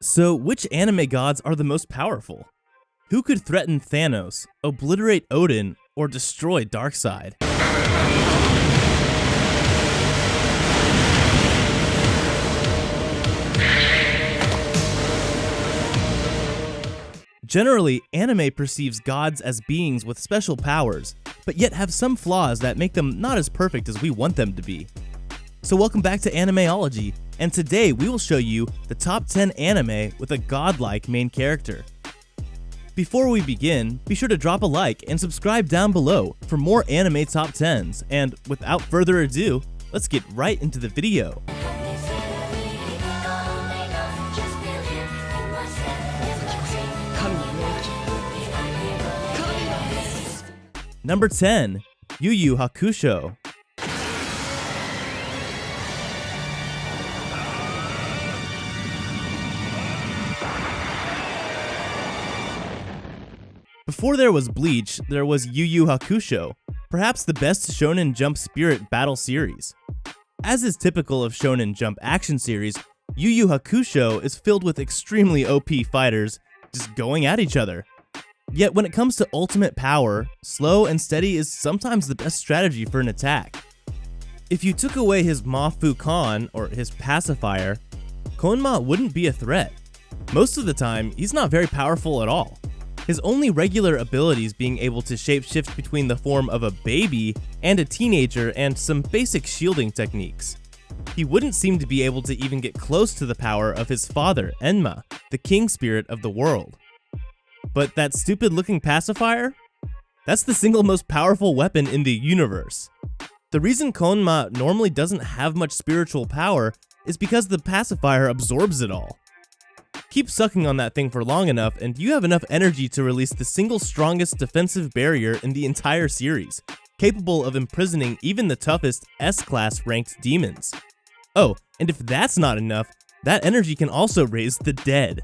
So, which anime gods are the most powerful? Who could threaten Thanos, obliterate Odin, or destroy Darkseid? Generally, anime perceives gods as beings with special powers, but yet have some flaws that make them not as perfect as we want them to be. So welcome back to Animeology, and today we will show you the top 10 anime with a godlike main character. Before we begin, be sure to drop a like and subscribe down below for more anime top 10s, and without further ado, let's get right into the video. Number 10. Yuyu Hakusho. Before there was Bleach, there was Yu Yu Hakusho, perhaps the best Shonen Jump Spirit battle series. As is typical of Shonen Jump action series, Yu Yu Hakusho is filled with extremely OP fighters just going at each other. Yet when it comes to ultimate power, slow and steady is sometimes the best strategy for an attack. If you took away his Mafu Kan, or his pacifier, Konma wouldn't be a threat. Most of the time, he's not very powerful at all. His only regular abilities being able to shapeshift between the form of a baby and a teenager and some basic shielding techniques. He wouldn't seem to be able to even get close to the power of his father, Enma, the king spirit of the world. But that stupid looking pacifier? That's the single most powerful weapon in the universe. The reason Konma normally doesn't have much spiritual power is because the pacifier absorbs it all. Keep sucking on that thing for long enough and you have enough energy to release the single strongest defensive barrier in the entire series, capable of imprisoning even the toughest S-class ranked demons. Oh, and if that's not enough, that energy can also raise the dead.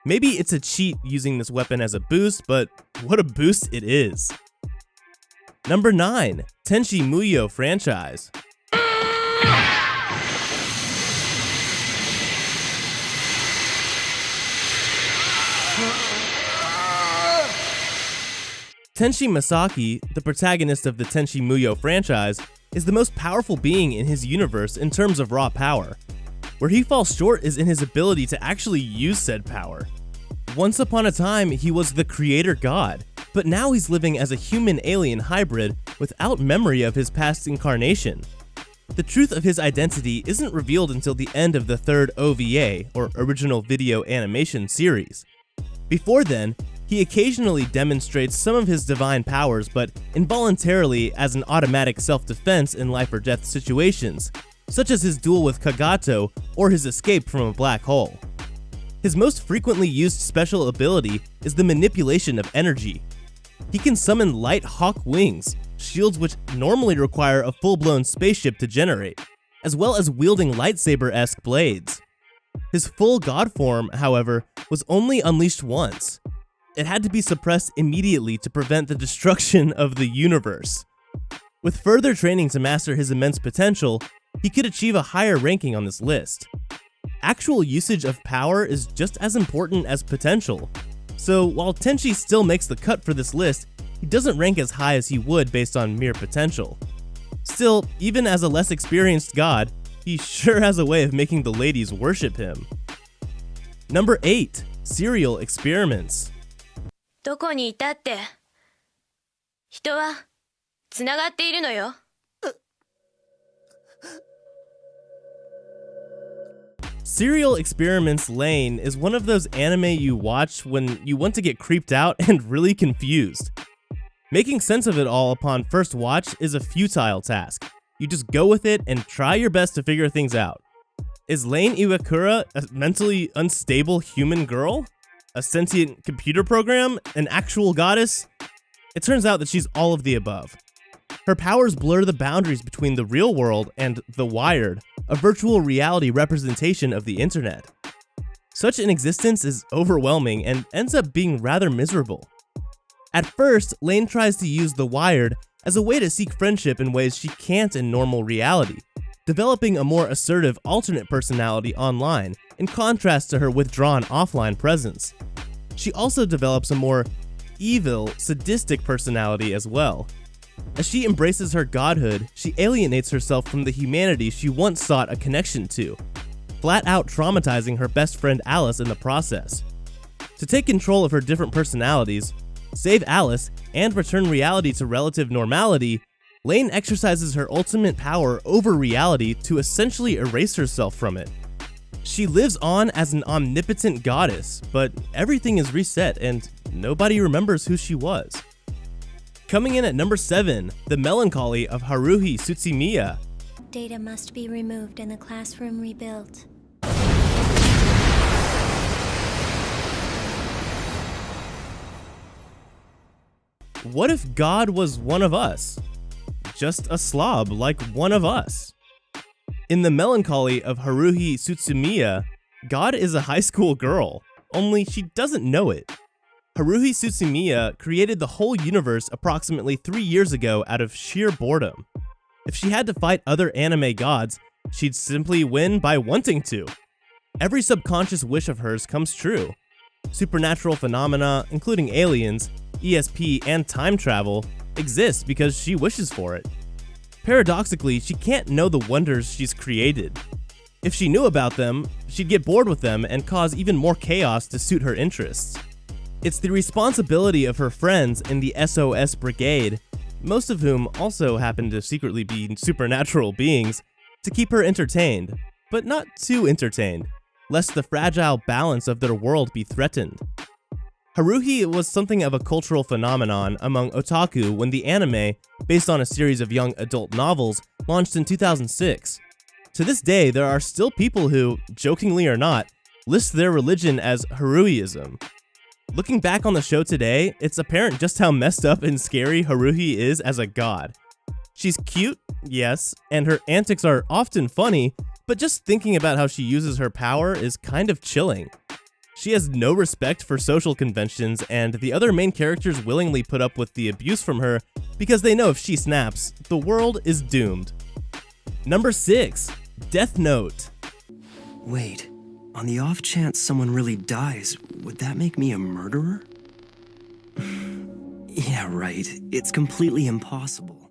Maybe it's a cheat using this weapon as a boost, but what a boost it is. Number 9. Tenshi Muyo franchise. Tenshi Masaki, the protagonist of the Tenshi Muyo franchise, is the most powerful being in his universe in terms of raw power. Where he falls short is in his ability to actually use said power. Once upon a time, he was the creator god, but now he's living as a human-alien hybrid without memory of his past incarnation. The truth of his identity isn't revealed until the end of the third OVA, or original video animation series. Before then, he occasionally demonstrates some of his divine powers, but involuntarily as an automatic self-defense in life or death situations, such as his duel with Kagato or his escape from a black hole. His most frequently used special ability is the manipulation of energy. He can summon light hawk wings, shields which normally require a full-blown spaceship to generate, as well as wielding lightsaber-esque blades. His full god form, however, was only unleashed once. It had to be suppressed immediately to prevent the destruction of the universe. With further training to master his immense potential, he could achieve a higher ranking on this list. Actual usage of power is just as important as potential, so while Tenshi still makes the cut for this list, he doesn't rank as high as he would based on mere potential. Still, even as a less experienced god, he sure has a way of making the ladies worship him. Number 8. Serial Experiments. どこにいたって人はつながっているのよ。Serial Experiments Lane is one of those anime you watch when you want to get creeped out and really confused. Making sense of it all upon first watch is a futile task. You just go with it and try your best to figure things out. Is Lane Iwakura a mentally unstable human girl? A sentient computer program? An actual goddess? It turns out that she's all of the above. Her powers blur the boundaries between the real world and The Wired, a virtual reality representation of the internet. Such an existence is overwhelming and ends up being rather miserable. At first, Lane tries to use The Wired as a way to seek friendship in ways she can't in normal reality, developing a more assertive alternate personality online in contrast to her withdrawn offline presence. She also develops a more evil, sadistic personality as well. As she embraces her godhood, she alienates herself from the humanity she once sought a connection to, flat out traumatizing her best friend Alice in the process. To take control of her different personalities, save Alice, and return reality to relative normality, Lane exercises her ultimate power over reality to essentially erase herself from it. She lives on as an omnipotent goddess, but everything is reset and nobody remembers who she was. Coming in at number 7, The Melancholy of Haruhi TSutsumiya. Data must be removed and the classroom rebuilt. What if God was one of us? Just a slob like one of us. In The Melancholy of Haruhi TSutsumiya, God is a high school girl, only she doesn't know it. Haruhi TSutsumiya created the whole universe approximately 3 years ago out of sheer boredom. If she had to fight other anime gods, she'd simply win by wanting to. Every subconscious wish of hers comes true. Supernatural phenomena, including aliens, ESP, and time travel, exist because she wishes for it. Paradoxically, she can't know the wonders she's created. If she knew about them, she'd get bored with them and cause even more chaos to suit her interests. It's the responsibility of her friends in the SOS Brigade, most of whom also happen to secretly be supernatural beings, to keep her entertained, but not too entertained, lest the fragile balance of their world be threatened. Haruhi was something of a cultural phenomenon among otaku when the anime, based on a series of young adult novels, launched in 2006. To this day, there are still people who, jokingly or not, list their religion as Haruhiism. Looking back on the show today, it's apparent just how messed up and scary Haruhi is as a god. She's cute, yes, and her antics are often funny, but just thinking about how she uses her power is kind of chilling. She has no respect for social conventions, and the other main characters willingly put up with the abuse from her because they know if she snaps, the world is doomed. Number 6, Death Note. Wait, on the off chance someone really dies, would that make me a murderer? Yeah, right. It's completely impossible.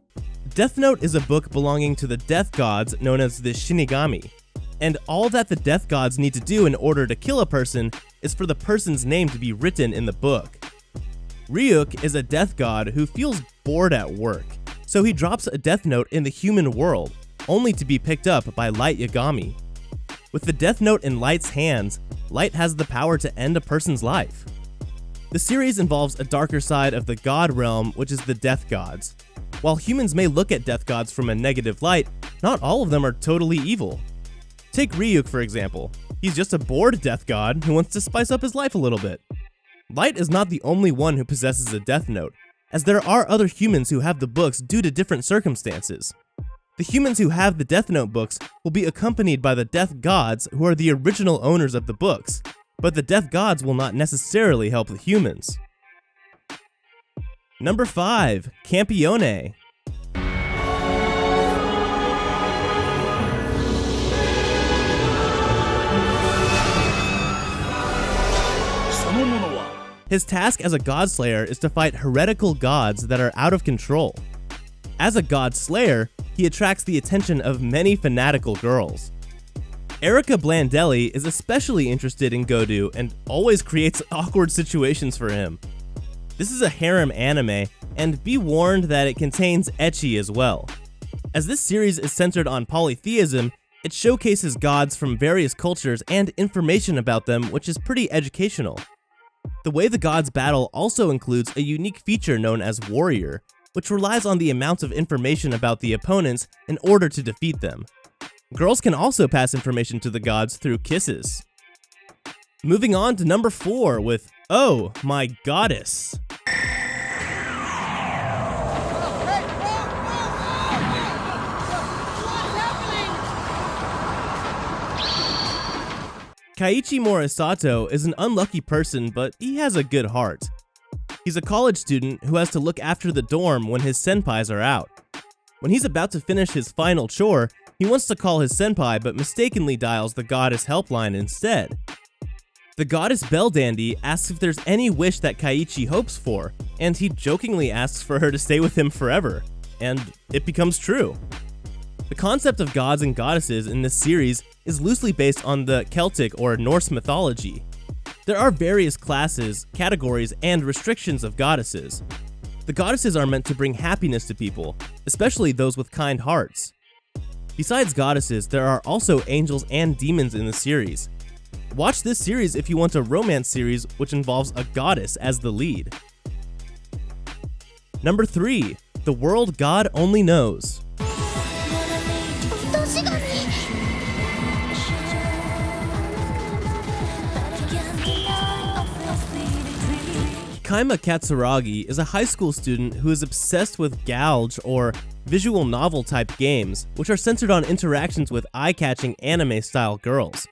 Death Note is a book belonging to the death gods known as the Shinigami, and all that the death gods need to do in order to kill a person is for the person's name to be written in the book. Ryuk is a death god who feels bored at work, so he drops a death note in the human world, only to be picked up by Light Yagami. With the death note in Light's hands, Light has the power to end a person's life. The series involves a darker side of the god realm, which is the death gods. While humans may look at death gods from a negative light, not all of them are totally evil. Take Ryuk, for example. He's just a bored death god who wants to spice up his life a little bit. Light is not the only one who possesses a death note, as there are other humans who have the books due to different circumstances. The humans who have the Death Note books will be accompanied by the Death Gods, who are the original owners of the books, but the Death Gods will not necessarily help the humans. Number 5, Campione. His task as a god slayer is to fight heretical gods that are out of control. As a god slayer, he attracts the attention of many fanatical girls. Erica Blandelli is especially interested in Godu and always creates awkward situations for him. This is a harem anime, and be warned that it contains ecchi as well. As this series is centered on polytheism, it showcases gods from various cultures and information about them, which is pretty educational. The way the gods battle also includes a unique feature known as Warrior, which relies on the amount of information about the opponents in order to defeat them. Girls can also pass information to the gods through kisses. Moving on to number 4 with Oh My Goddess. Kaiichi Morisato is an unlucky person, but he has a good heart. He's a college student who has to look after the dorm when his senpais are out. When he's about to finish his final chore, He wants to call his senpai but mistakenly dials the goddess helpline instead. The goddess Bell Dandy asks if there's any wish that Kaiichi hopes for, and he jokingly asks for her to stay with him forever, and it becomes true. The concept of gods and goddesses in this series is loosely based on the Celtic or Norse mythology. There are various classes, categories, and restrictions of goddesses. The goddesses are meant to bring happiness to people, especially those with kind hearts. Besides goddesses, there are also angels and demons in the series. Watch this series if you want a romance series which involves a goddess as the lead. Number 3. The World God Only Knows. Kaima Katsuragi is a high school student who is obsessed with Galge or visual novel type games, which are centered on interactions with eye-catching anime-style girls.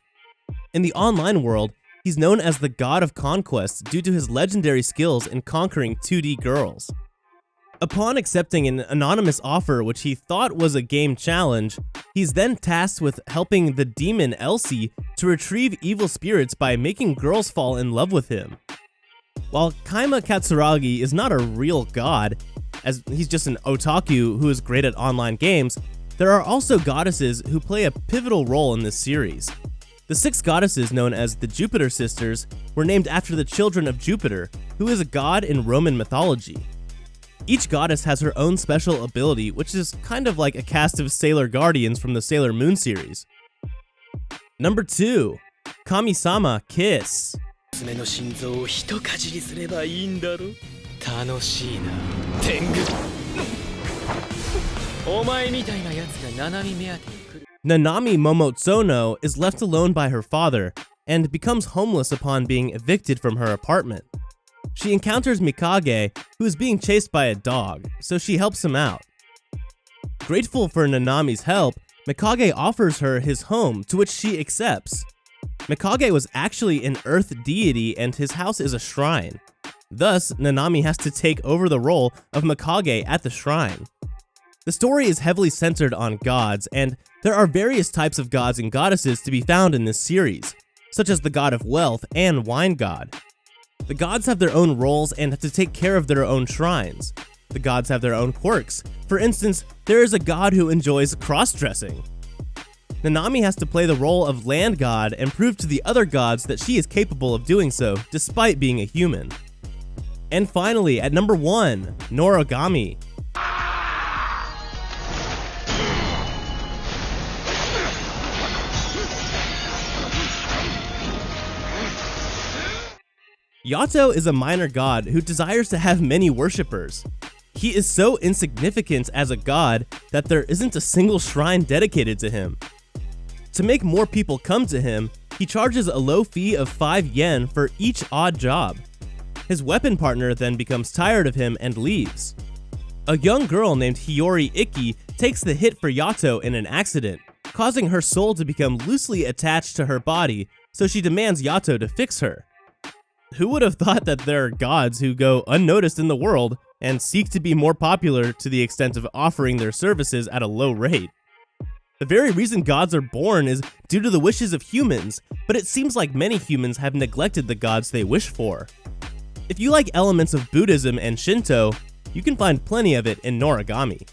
In the online world, he's known as the God of Conquest due to his legendary skills in conquering 2D girls. Upon accepting an anonymous offer which he thought was a game challenge, he's then tasked with helping the demon Elsie to retrieve evil spirits by making girls fall in love with him. While Kaima Katsuragi is not a real god, as he's just an otaku who is great at online games, there are also goddesses who play a pivotal role in this series. The 6 goddesses, known as the Jupiter Sisters, were named after the children of Jupiter, who is a god in Roman mythology. Each goddess has her own special ability, which is kind of like a cast of Sailor Guardians from the Sailor Moon series. Number 2. Kamisama Kiss. 娘の心臓を一かじりすればいいんだろ楽しいな天狗お前みたいなやつが七海目当てに来る Nanami Momotsuno is left alone by her father and becomes homeless upon being evicted from her apartment. She encounters Mikage, who is being chased by a dog, so she helps him out. Grateful for Nanami's help, Mikage offers her his home, to which she accepts. Mikage was actually an earth deity and his house is a shrine. Thus, Nanami has to take over the role of Mikage at the shrine. The story is heavily centered on gods, and there are various types of gods and goddesses to be found in this series, such as the god of wealth and wine god. The gods have their own roles and have to take care of their own shrines. The gods have their own quirks. For instance, there is a god who enjoys cross-dressing. Nanami has to play the role of land god and prove to the other gods that she is capable of doing so, despite being a human. And finally, at number 1, Noragami. Yato is a minor god who desires to have many worshippers. He is so insignificant as a god that there isn't a single shrine dedicated to him. To make more people come to him, he charges a low fee of 5 yen for each odd job. His weapon partner then becomes tired of him and leaves. A young girl named Hiyori Ikki takes the hit for Yato in an accident, causing her soul to become loosely attached to her body, so she demands Yato to fix her. Who would have thought that there are gods who go unnoticed in the world and seek to be more popular to the extent of offering their services at a low rate? The very reason gods are born is due to the wishes of humans, but it seems like many humans have neglected the gods they wish for. If you like elements of Buddhism and Shinto, you can find plenty of it in Noragami.